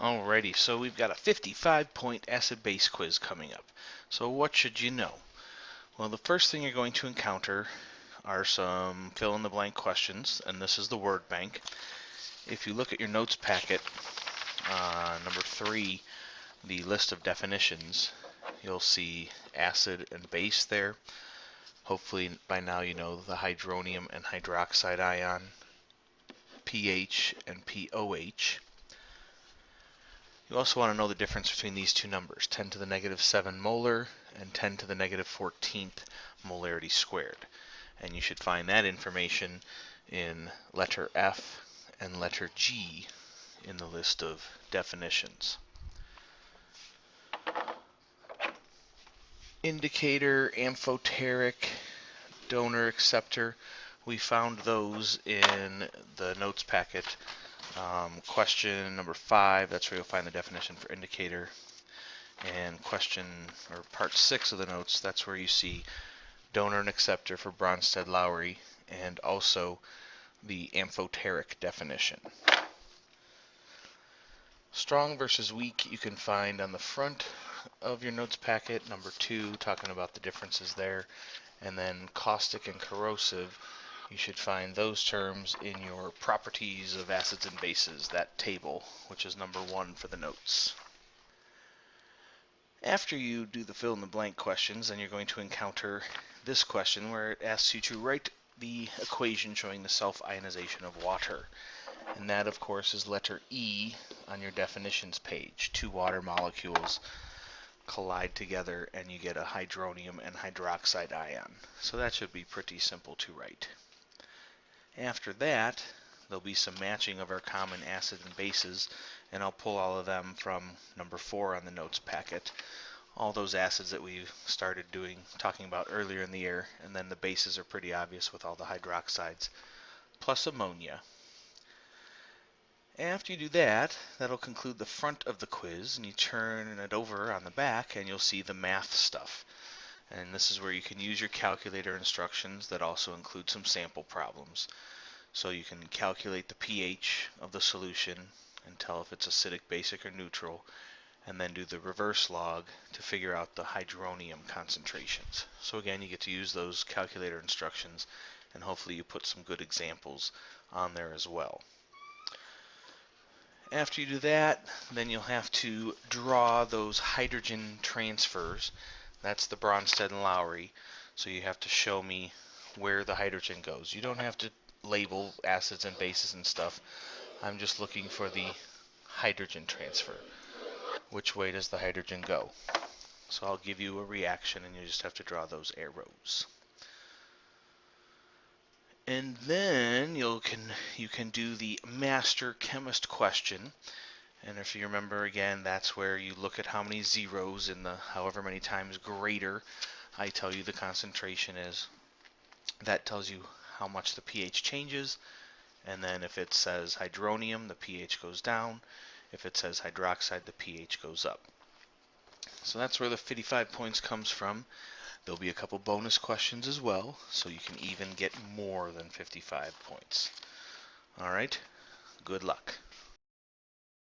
Alrighty, so we've got a 55-point acid-base quiz coming up. So what should you know? Well, the first thing you're going to encounter are some fill-in-the-blank questions, and this is the word bank. If you look at your notes packet, number 3, the list of definitions, you'll see acid and base there. Hopefully by now you know the hydronium and hydroxide ion, pH and pOH. You also want to know the difference between these two numbers, 10 to the negative 7 molar and 10 to the negative 14th molarity squared. And you should find that information in letter F and letter G in the list of definitions. Indicator, amphoteric, donor, acceptor, we found those in the notes packet. Question number 5, that's where you'll find the definition for indicator. And question, or part 6 of the notes, that's where you see donor and acceptor for Bronsted-Lowry, and also the amphoteric definition. Strong versus weak you can find on the front of your notes packet, number 2, talking about the differences there. And then caustic and corrosive, you should find those terms in your properties of acids and bases, that table, which is number 1 for the notes. After you do the fill-in-the-blank questions, then you're going to encounter this question where it asks you to write the equation showing the self-ionization of water. And that, of course, is letter E on your definitions page. 2 water molecules collide together and you get a hydronium and hydroxide ion. So that should be pretty simple to write. After that, there'll be some matching of our common acids and bases, and I'll pull all of them from number 4 on the notes packet. All those acids that we started talking about earlier in the year, and then the bases are pretty obvious with all the hydroxides, plus ammonia. After you do that, that'll conclude the front of the quiz, and you turn it over on the back and you'll see the math stuff. And this is where you can use your calculator instructions that also include some sample problems. So you can calculate the pH of the solution and tell if it's acidic, basic, or neutral, and then do the reverse log to figure out the hydronium concentrations. So again, you get to use those calculator instructions, and hopefully you put some good examples on there as well. After you do that, then you'll have to draw those hydrogen transfers. That's the Bronsted-Lowry. So you have to show me where the hydrogen goes. You don't have to label acids and bases and stuff. I'm just looking for the hydrogen transfer. Which way does the hydrogen go? So I'll give you a reaction and you just have to draw those arrows. And then you can do the master chemist question. And if you remember, again, that's where you look at how many zeros in the however many times greater I tell you the concentration is. That tells you how much the pH changes. And then if it says hydronium, the pH goes down. If it says hydroxide, the pH goes up. So that's where the 55 points comes from. There'll be a couple bonus questions as well, so you can even get more than 55 points. All right, good luck.